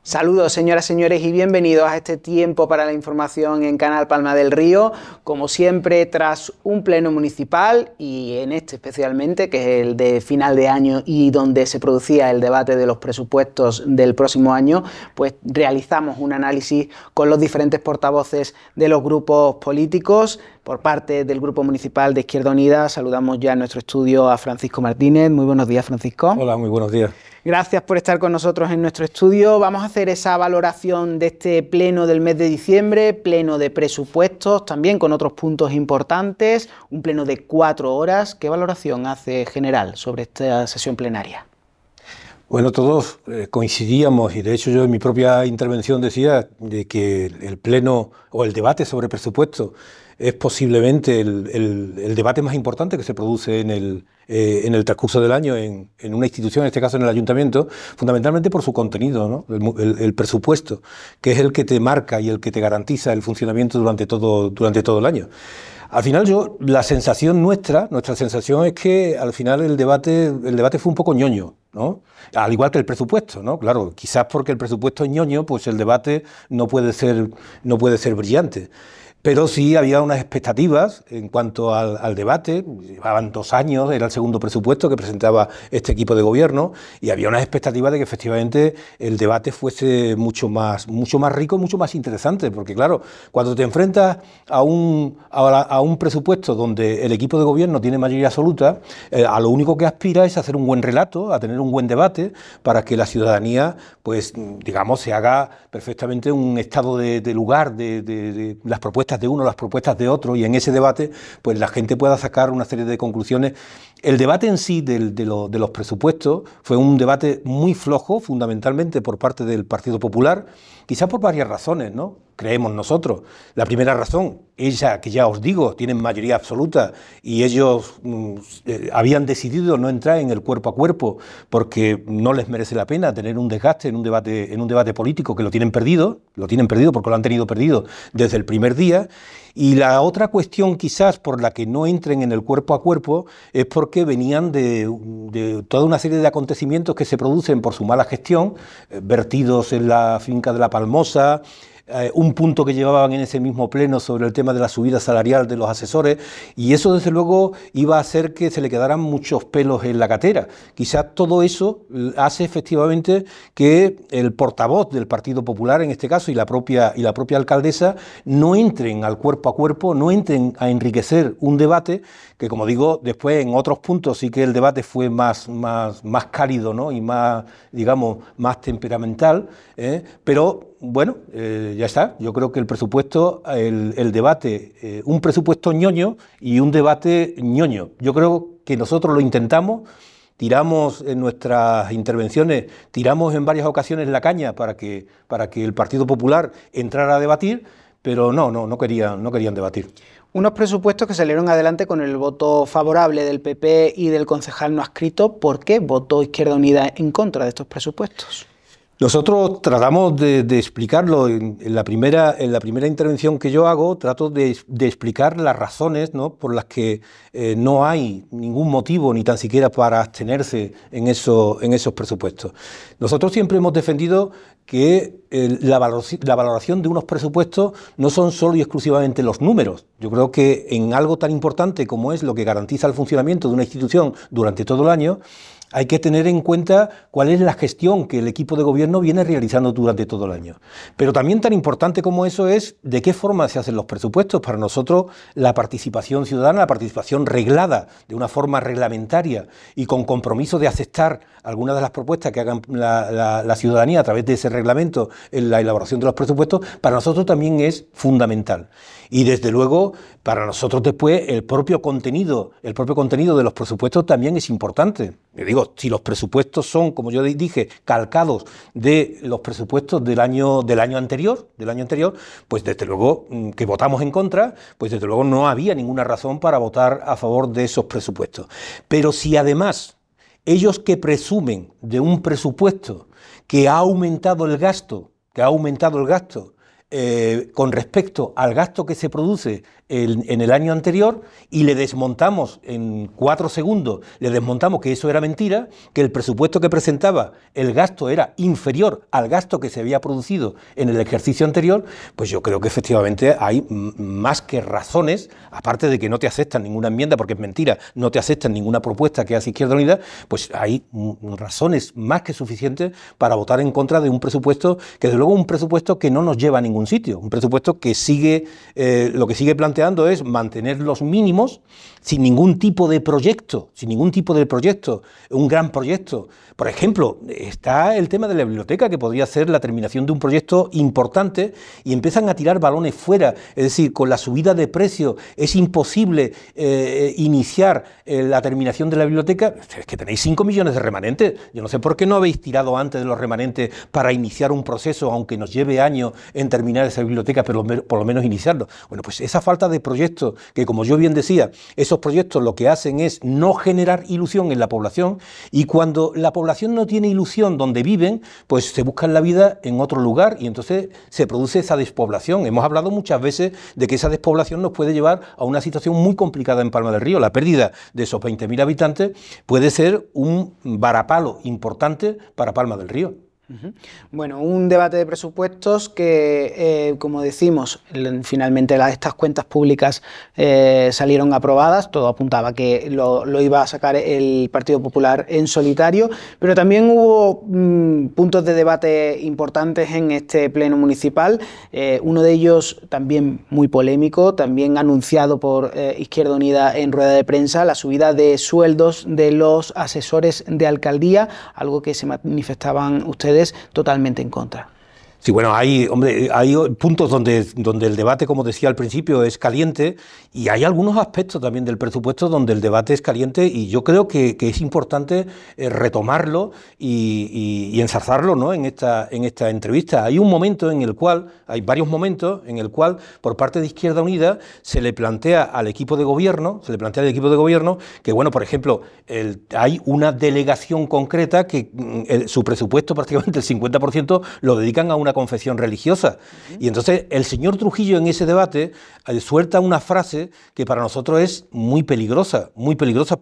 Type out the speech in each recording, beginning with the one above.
Saludos, señoras y señores, y bienvenidos a este tiempo para la información en Canal Palma del Río. Como siempre, tras un pleno municipal, y en este especialmente, que es el de final de año y donde se producía el debate de los presupuestos del próximo año, pues realizamos un análisis con los diferentes portavoces de los grupos políticos. Por parte del Grupo Municipal de Izquierda Unida, saludamos ya en nuestro estudio a Francisco Martínez. Muy buenos días, Francisco. Hola, muy buenos días. Gracias por estar con nosotros en nuestro estudio. Vamos a hacer esa valoración de este pleno del mes de diciembre, pleno de presupuestos, también con otros puntos importantes, un pleno de 4 horas. ¿Qué valoración hace general sobre esta sesión plenaria? Bueno, todos coincidíamos, y de hecho yo en mi propia intervención decía de que el pleno o el debate sobre presupuestos es posiblemente el debate más importante que se produce en el transcurso del año en una institución, en este caso en el ayuntamiento, fundamentalmente por su contenido, ¿no? El presupuesto, que es el que te marca y el que te garantiza el funcionamiento durante todo el año. Al final la sensación nuestra sensación es que al final el debate fue un poco ñoño, ¿no? Al igual que el presupuesto, ¿no? Claro, quizás porque el presupuesto es ñoño, pues el debate no puede ser brillante. Pero sí había unas expectativas en cuanto al debate. Llevaban 2 años, era el segundo presupuesto que presentaba este equipo de gobierno, y había unas expectativas de que efectivamente el debate fuese mucho más rico, mucho más interesante, porque claro, cuando te enfrentas a un presupuesto donde el equipo de gobierno tiene mayoría absoluta, a lo único que aspira es a hacer un buen relato, a tener un buen debate, para que la ciudadanía, pues digamos, se haga perfectamente un estado de lugar de las propuestas de uno, las propuestas de otro, y en ese debate pues la gente pueda sacar una serie de conclusiones. El debate en sí de los presupuestos fue un debate muy flojo, fundamentalmente por parte del Partido Popular, quizás por varias razones, ¿no? Creemos nosotros. La primera razón, ella, que ya os digo, tienen mayoría absoluta y ellos habían decidido no entrar en el cuerpo a cuerpo porque no les merece la pena tener un desgaste en un debate político, que lo tienen perdido porque lo han tenido perdido desde el primer día. Y la otra cuestión quizás por la que no entren en el cuerpo a cuerpo es porque venían de toda una serie de acontecimientos que se producen por su mala gestión, vertidos en la finca de La Palmosa, un punto que llevaban en ese mismo pleno sobre el tema de la subida salarial de los asesores, y eso desde luego iba a hacer que se le quedaran muchos pelos en la gatera. Quizás todo eso hace efectivamente que el portavoz del Partido Popular, en este caso, y la propia alcaldesa, no entren al cuerpo a cuerpo, no entren a enriquecer un debate que, como digo, después en otros puntos sí que el debate fue más cálido, ¿no? Y más, digamos, más temperamental, pero bueno, ya está. Yo creo que el presupuesto, el debate, un presupuesto ñoño y un debate ñoño. Yo creo que nosotros lo intentamos, tiramos en nuestras intervenciones, tiramos en varias ocasiones la caña para que el Partido Popular entrara a debatir, pero no querían debatir. Unos presupuestos que salieron adelante con el voto favorable del PP y del concejal no adscrito. ¿Por qué votó Izquierda Unida en contra de estos presupuestos? Nosotros tratamos de explicarlo en la primera intervención que yo hago, trato de explicar las razones, ¿no?, por las que no hay ningún motivo ni tan siquiera para abstenerse en esos presupuestos. Nosotros siempre hemos defendido que la valoración de unos presupuestos no son solo y exclusivamente los números. Yo creo que en algo tan importante como es lo que garantiza el funcionamiento de una institución durante todo el año, hay que tener en cuenta cuál es la gestión que el equipo de gobierno viene realizando durante todo el año. Pero también tan importante como eso es de qué forma se hacen los presupuestos. Para nosotros la participación ciudadana, la participación reglada de una forma reglamentaria y con compromiso de aceptar algunas de las propuestas que hagan la ciudadanía a través de ese reglamento en la elaboración de los presupuestos, para nosotros también es fundamental. Y desde luego, para nosotros después el propio contenido de los presupuestos también es importante. Le digo, si los presupuestos son, como yo dije, calcados de los presupuestos del año anterior, pues desde luego que votamos en contra, pues desde luego no había ninguna razón para votar a favor de esos presupuestos. Pero si además ellos que presumen de un presupuesto que ha aumentado el gasto, con respecto al gasto que se produce en el año anterior y le desmontamos en 4 segundos, le desmontamos que eso era mentira, que el presupuesto que presentaba, el gasto era inferior al gasto que se había producido en el ejercicio anterior, pues yo creo que efectivamente hay más que razones, aparte de que no te aceptan ninguna enmienda, porque es mentira, no te aceptan ninguna propuesta que hace Izquierda Unida, pues hay razones más que suficientes para votar en contra de un presupuesto que desde luego es un presupuesto que no nos lleva a ningún sitio, un presupuesto que sigue, lo que sigue planteando es mantener los mínimos sin ningún tipo de proyecto, un gran proyecto. Por ejemplo, está el tema de la biblioteca, que podría ser la terminación de un proyecto importante, y empiezan a tirar balones fuera, es decir, con la subida de precios es imposible iniciar la terminación de la biblioteca. Es que tenéis 5 millones de remanentes, yo no sé por qué no habéis tirado antes de los remanentes para iniciar un proceso, aunque nos lleve años en terminar esa biblioteca, pero por lo menos iniciarlo. Bueno, pues esa falta de proyectos, que como yo bien decía, esos proyectos lo que hacen es no generar ilusión en la población, y cuando la población no tiene ilusión donde viven, pues se buscan la vida en otro lugar y entonces se produce esa despoblación. Hemos hablado muchas veces de que esa despoblación nos puede llevar a una situación muy complicada en Palma del Río. La pérdida de esos 20.000 habitantes puede ser un varapalo importante para Palma del Río. Bueno, un debate de presupuestos que, como decimos, finalmente estas cuentas públicas salieron aprobadas. Todo apuntaba que lo iba a sacar el Partido Popular en solitario, pero también hubo puntos de debate importantes en este pleno municipal. Uno de ellos también muy polémico, también anunciado por Izquierda Unida en rueda de prensa, la subida de sueldos de los asesores de alcaldía, algo que se manifestaban ustedes totalmente en contra. Sí, bueno, hay puntos donde el debate, como decía al principio, es caliente, y hay algunos aspectos también del presupuesto donde el debate es caliente, y yo creo que es importante retomarlo y ensalzarlo, ¿no?, en esta entrevista. Hay varios momentos en el cual por parte de Izquierda Unida se le plantea al equipo de gobierno, que, bueno, por ejemplo, hay una delegación concreta que su presupuesto prácticamente el 50% lo dedican a una confesión religiosa. Y entonces el señor Trujillo en ese debate suelta una frase que para nosotros es muy peligrosa,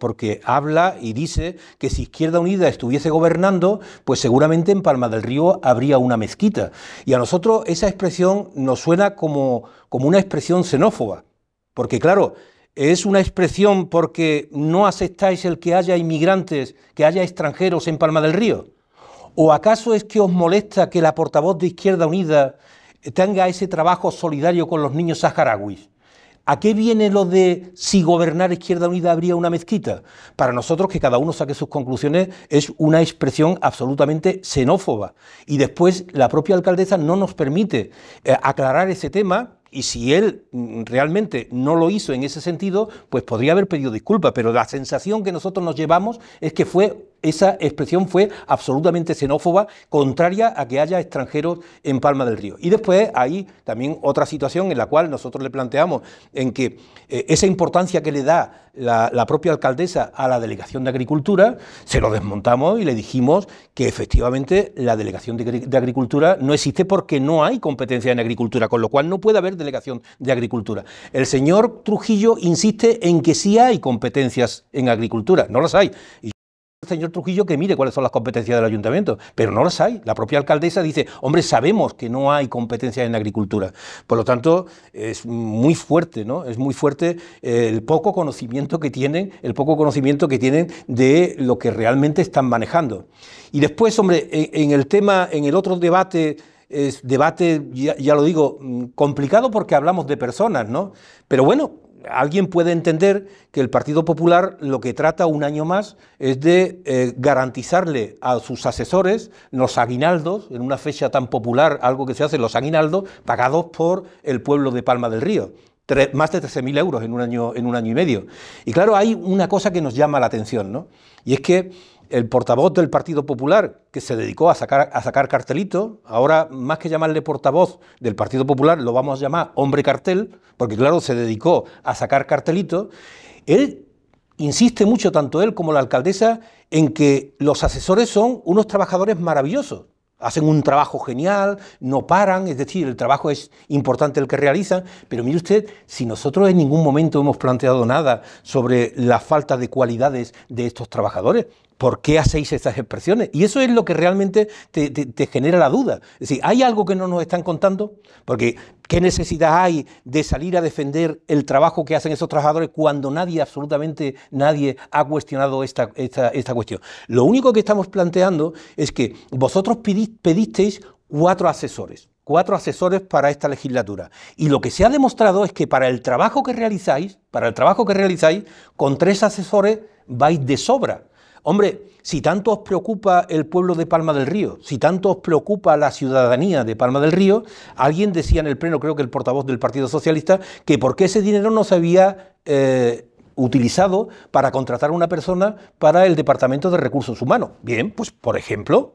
porque habla y dice que si Izquierda Unida estuviese gobernando, pues seguramente en Palma del Río habría una mezquita. Y a nosotros esa expresión nos suena como una expresión xenófoba, porque claro, es una expresión porque no aceptáis el que haya inmigrantes, que haya extranjeros en Palma del Río. ¿O acaso es que os molesta que la portavoz de Izquierda Unida tenga ese trabajo solidario con los niños saharauis? ¿A qué viene lo de si gobernar Izquierda Unida habría una mezquita? Para nosotros, que cada uno saque sus conclusiones, es una expresión absolutamente xenófoba. Y después la propia alcaldesa no nos permite aclarar ese tema. Y si él realmente no lo hizo en ese sentido, pues podría haber pedido disculpas, pero la sensación que nosotros nos llevamos es que esa expresión fue absolutamente xenófoba, contraria a que haya extranjeros en Palma del Río. Y después hay también otra situación en la cual nosotros le planteamos en que esa importancia que le da la propia alcaldesa a la Delegación de Agricultura, se lo desmontamos y le dijimos que efectivamente la Delegación de Agricultura no existe porque no hay competencia en agricultura, con lo cual no puede haber Delegación de Agricultura. El señor Trujillo insiste en que sí hay competencias en agricultura, no las hay. Y el señor Trujillo que mire cuáles son las competencias del ayuntamiento, pero no las hay. La propia alcaldesa dice, hombre, sabemos que no hay competencias en agricultura. Por lo tanto, es muy fuerte, ¿no? Es muy fuerte el poco conocimiento que tienen de lo que realmente están manejando. Y después, hombre, en el otro debate, ya lo digo, complicado porque hablamos de personas, ¿no? Pero bueno, alguien puede entender que el Partido Popular lo que trata un año más es de garantizarle a sus asesores los aguinaldos, en una fecha tan popular, algo que se hace, los aguinaldos pagados por el pueblo de Palma del Río. Más de 13.000 euros en un año y medio. Y claro, hay una cosa que nos llama la atención, ¿no? Y es que el portavoz del Partido Popular, que se dedicó a sacar cartelitos, ahora más que llamarle portavoz del Partido Popular, lo vamos a llamar hombre cartel, porque claro, se dedicó a sacar cartelitos. Él insiste mucho, tanto él como la alcaldesa, en que los asesores son unos trabajadores maravillosos. hacen un trabajo genial, no paran, es decir, el trabajo es importante el que realizan, pero mire usted, si nosotros en ningún momento hemos planteado nada sobre la falta de cualidades de estos trabajadores, ¿por qué hacéis estas expresiones? Y eso es lo que realmente te genera la duda. Es decir, ¿hay algo que no nos están contando? Porque ¿qué necesidad hay de salir a defender el trabajo que hacen esos trabajadores cuando nadie, absolutamente nadie, ha cuestionado esta cuestión? Lo único que estamos planteando es que vosotros pedisteis 4 asesores para esta legislatura. Y lo que se ha demostrado es que para el trabajo que realizáis, con 3 asesores vais de sobra. Hombre, si tanto os preocupa el pueblo de Palma del Río, si tanto os preocupa la ciudadanía de Palma del Río, alguien decía en el pleno, creo que el portavoz del Partido Socialista, que por qué ese dinero no se había utilizado para contratar a una persona para el Departamento de Recursos Humanos. Bien, pues por ejemplo,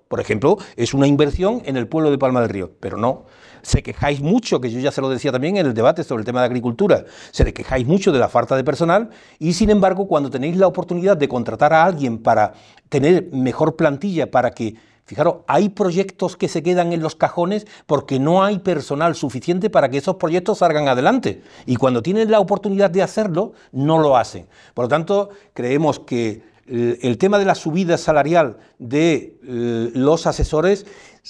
es una inversión en el pueblo de Palma del Río, pero no. Se quejáis mucho, que yo ya se lo decía también en el debate sobre el tema de agricultura, se quejáis mucho de la falta de personal y, sin embargo, cuando tenéis la oportunidad de contratar a alguien para tener mejor plantilla, para que, fijaros, hay proyectos que se quedan en los cajones porque no hay personal suficiente para que esos proyectos salgan adelante. Y cuando tienen la oportunidad de hacerlo, no lo hacen. Por lo tanto, creemos que el tema de la subida salarial de los asesores,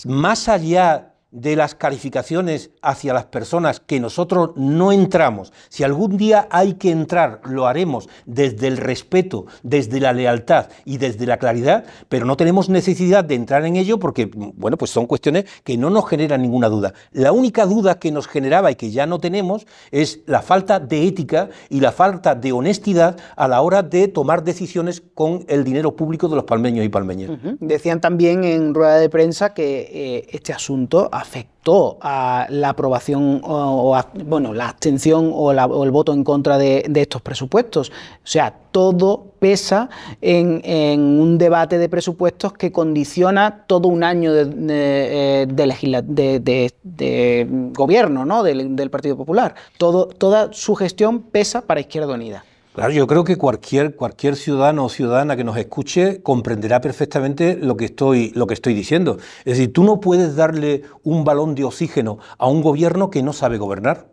más allá de las calificaciones hacia las personas que nosotros no entramos, si algún día hay que entrar, lo haremos desde el respeto, desde la lealtad y desde la claridad, pero no tenemos necesidad de entrar en ello porque, bueno, pues son cuestiones que no nos generan ninguna duda. La única duda que nos generaba y que ya no tenemos es la falta de ética y la falta de honestidad a la hora de tomar decisiones con el dinero público de los palmeños y palmeñas. Decían también en rueda de prensa que este asunto afectó a la aprobación la abstención o el voto en contra de estos presupuestos. O sea, todo pesa en un debate de presupuestos que condiciona todo un año de gobierno, ¿no? del Partido Popular. Toda su gestión pesa para Izquierda Unida. Claro, yo creo que cualquier ciudadano o ciudadana que nos escuche comprenderá perfectamente lo que estoy diciendo. Es decir, tú no puedes darle un balón de oxígeno a un gobierno que no sabe gobernar.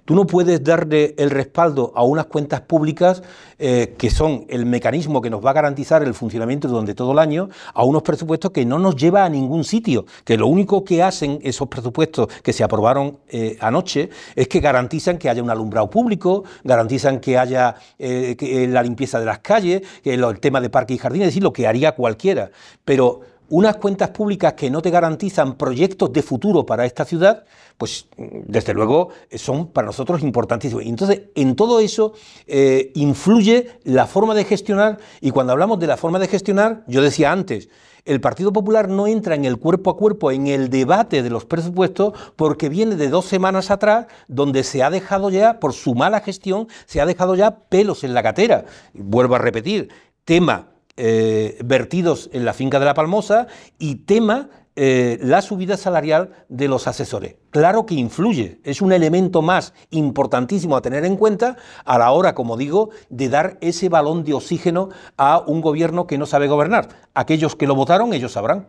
Tú no puedes darle el respaldo a unas cuentas públicas que son el mecanismo que nos va a garantizar el funcionamiento durante todo el año, a unos presupuestos que no nos lleva a ningún sitio, que lo único que hacen esos presupuestos que se aprobaron anoche es que garantizan que haya un alumbrado público, garantizan que haya la limpieza de las calles, que el tema de parques y jardines, es decir, lo que haría cualquiera. Pero unas cuentas públicas que no te garantizan proyectos de futuro para esta ciudad, pues desde luego son para nosotros importantísimos. Y entonces, en todo eso influye la forma de gestionar, y cuando hablamos de la forma de gestionar, yo decía antes, el Partido Popular no entra en el cuerpo a cuerpo, en el debate de los presupuestos, porque viene de 2 semanas atrás, donde se ha dejado ya, por su mala gestión, se ha dejado ya pelos en la gatera. Vuelvo a repetir, tema vertidos en la finca de La Palmosa y tema la subida salarial de los asesores. Claro que influye, es un elemento más importantísimo a tener en cuenta a la hora, como digo, de dar ese balón de oxígeno a un gobierno que no sabe gobernar. Aquellos que lo votaron, ellos sabrán.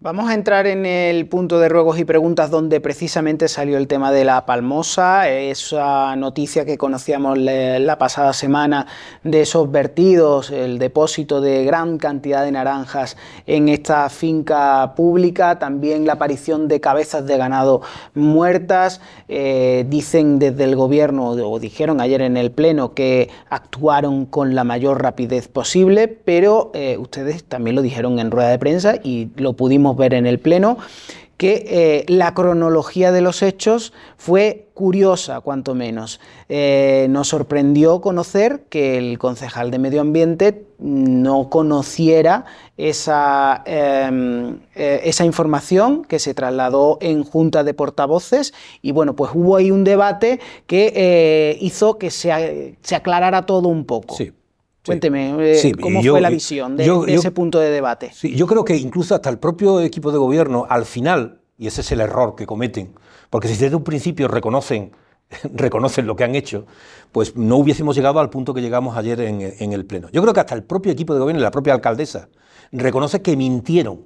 Vamos a entrar en el punto de ruegos y preguntas donde precisamente salió el tema de La Palmosa, esa noticia que conocíamos la pasada semana de esos vertidos, el depósito de gran cantidad de naranjas en esta finca pública, también la aparición de cabezas de ganado muertas. Dicen desde el gobierno, o dijeron ayer en el pleno, que actuaron con la mayor rapidez posible, pero ustedes también lo dijeron en rueda de prensa y lo pudimos ver en el pleno, que la cronología de los hechos fue curiosa, cuanto menos. Nos sorprendió conocer que el concejal de Medio Ambiente no conociera esa información que se trasladó en junta de portavoces, y bueno, pues hubo ahí un debate que hizo que se aclarara todo un poco. Sí. Cuénteme, ¿cómo fue la visión de ese punto de debate? Sí, yo creo que incluso hasta el propio equipo de gobierno, al final, y ese es el error que cometen, porque si desde un principio reconocen lo que han hecho, pues no hubiésemos llegado al punto que llegamos ayer en el pleno. Yo creo que hasta el propio equipo de gobierno y la propia alcaldesa reconoce que mintieron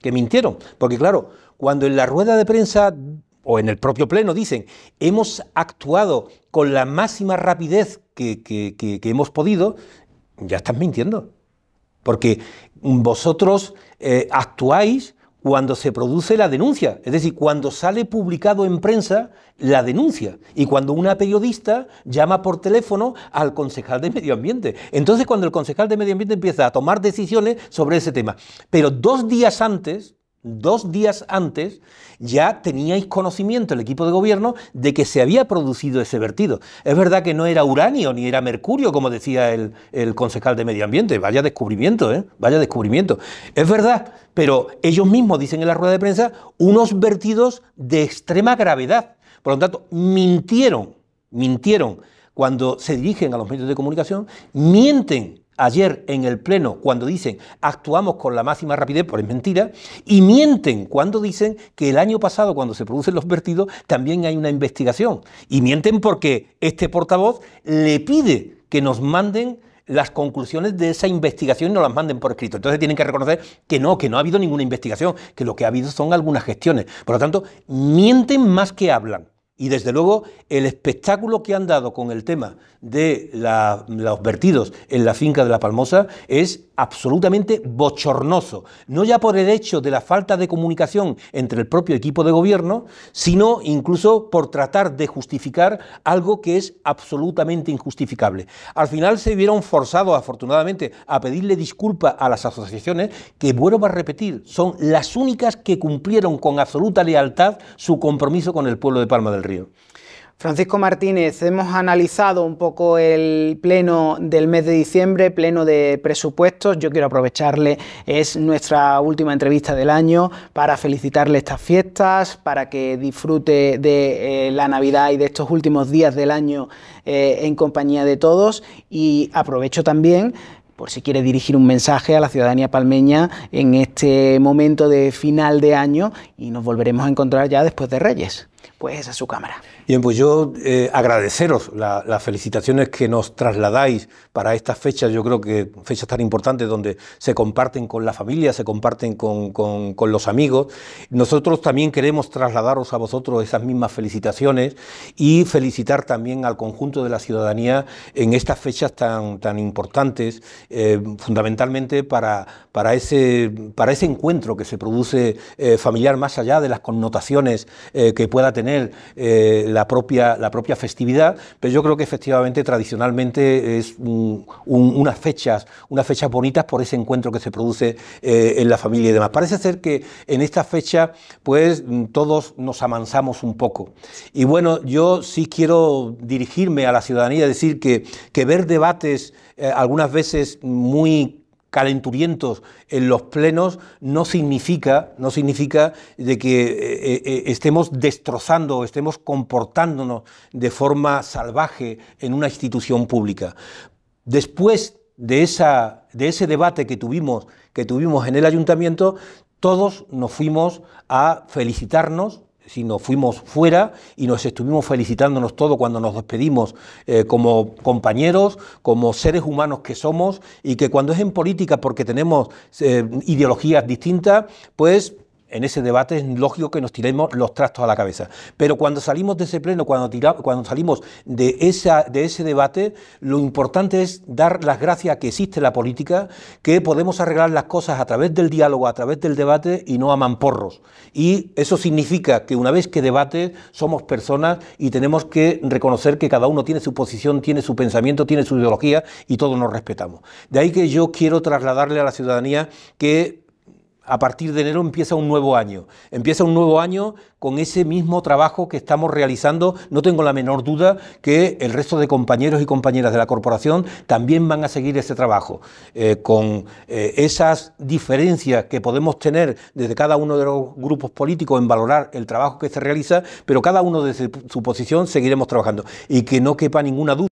que mintieron. Porque claro, cuando en la rueda de prensa o en el propio pleno dicen hemos actuado con la máxima rapidez que hemos podido, ya están mintiendo. Porque vosotros actuáis cuando se produce la denuncia, es decir, cuando sale publicado en prensa la denuncia y cuando una periodista llama por teléfono al concejal de Medio Ambiente. Entonces, cuando el concejal de Medio Ambiente empieza a tomar decisiones sobre ese tema. Pero 2 días antes, ya teníais conocimiento, el equipo de gobierno, de que se había producido ese vertido. Es verdad que no era uranio ni era mercurio, como decía el concejal de Medio Ambiente. Vaya descubrimiento, ¿eh? Vaya descubrimiento. Es verdad, pero ellos mismos dicen en la rueda de prensa unos vertidos de extrema gravedad. Por lo tanto, mintieron cuando se dirigen a los medios de comunicación, mienten ayer en el Pleno cuando dicen actuamos con la máxima rapidez, pues es mentira, y mienten cuando dicen que el año pasado, cuando se producen los vertidos, también hay una investigación. Y mienten porque este portavoz le pide que nos manden las conclusiones de esa investigación y nos las manden por escrito. Entonces tienen que reconocer que no ha habido ninguna investigación, que lo que ha habido son algunas gestiones. Por lo tanto, mienten más que hablan. Y desde luego el espectáculo que han dado con el tema de los vertidos en la finca de La Palmosa es absolutamente bochornoso, no ya por el hecho de la falta de comunicación entre el propio equipo de gobierno, sino incluso por tratar de justificar algo que es absolutamente injustificable. Al final se vieron forzados, afortunadamente, a pedirle disculpas a las asociaciones, que vuelvo a repetir, son las únicas que cumplieron con absoluta lealtad su compromiso con el pueblo de Palma del Río. Francisco Martínez, hemos analizado un poco el pleno del mes de diciembre, pleno de presupuestos. Yo quiero aprovecharle, es nuestra última entrevista del año, para felicitarle estas fiestas, para que disfrute de la Navidad y de estos últimos días del año en compañía de todos. Y aprovecho también, por si quiere dirigir un mensaje a la ciudadanía palmeña en este momento de final de año, y nos volveremos a encontrar ya después de Reyes. Pues esa es su cámara. Bien, pues yo agradeceros las felicitaciones que nos trasladáis para estas fechas. Yo creo que fechas tan importantes donde se comparten con la familia, se comparten con los amigos. Nosotros también queremos trasladaros a vosotros esas mismas felicitaciones y felicitar también al conjunto de la ciudadanía en estas fechas tan importantes, fundamentalmente para ese encuentro que se produce familiar, más allá de las connotaciones que pueda tener la propia festividad, pero yo creo que efectivamente tradicionalmente es unas fechas bonitas por ese encuentro que se produce en la familia y demás. Parece ser que en esta fecha pues todos nos amansamos un poco. Y bueno, yo sí quiero dirigirme a la ciudadanía y decir que ver debates algunas veces muy calenturientos en los plenos no significa de que estemos destrozando, estemos comportándonos de forma salvaje en una institución pública. Después de ese debate que tuvimos en el ayuntamiento, todos nos fuimos a felicitarnos. Si nos fuimos fuera y nos estuvimos felicitándonos todos cuando nos despedimos como compañeros, como seres humanos que somos, y que cuando es en política porque tenemos ideologías distintas, pues en ese debate es lógico que nos tiremos los trastos a la cabeza. Pero cuando salimos de ese pleno, cuando salimos de ese debate, lo importante es dar las gracias a que existe la política, que podemos arreglar las cosas a través del diálogo, a través del debate y no a mamporros. Y eso significa que una vez que debates somos personas y tenemos que reconocer que cada uno tiene su posición, tiene su pensamiento, tiene su ideología y todos nos respetamos. De ahí que yo quiero trasladarle a la ciudadanía que a partir de enero empieza un nuevo año. Empieza un nuevo año con ese mismo trabajo que estamos realizando. No tengo la menor duda que el resto de compañeros y compañeras de la corporación también van a seguir ese trabajo, con esas diferencias que podemos tener desde cada uno de los grupos políticos en valorar el trabajo que se realiza, pero cada uno desde su posición seguiremos trabajando. Y que no quepa ninguna duda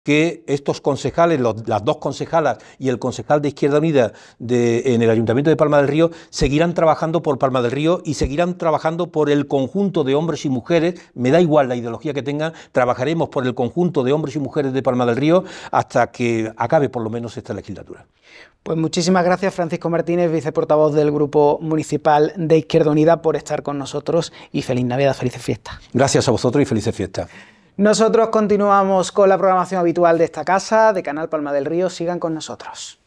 que estos concejales, las dos concejalas y el concejal de Izquierda Unida en el Ayuntamiento de Palma del Río, seguirán trabajando por Palma del Río y seguirán trabajando por el conjunto de hombres y mujeres, me da igual la ideología que tengan, trabajaremos por el conjunto de hombres y mujeres de Palma del Río hasta que acabe por lo menos esta legislatura. Pues muchísimas gracias, Francisco Martínez, viceportavoz del Grupo Municipal de Izquierda Unida, por estar con nosotros y feliz Navidad, felices fiestas. Gracias a vosotros y felices fiestas. Nosotros continuamos con la programación habitual de esta casa, de Canal Palma del Río. Sigan con nosotros.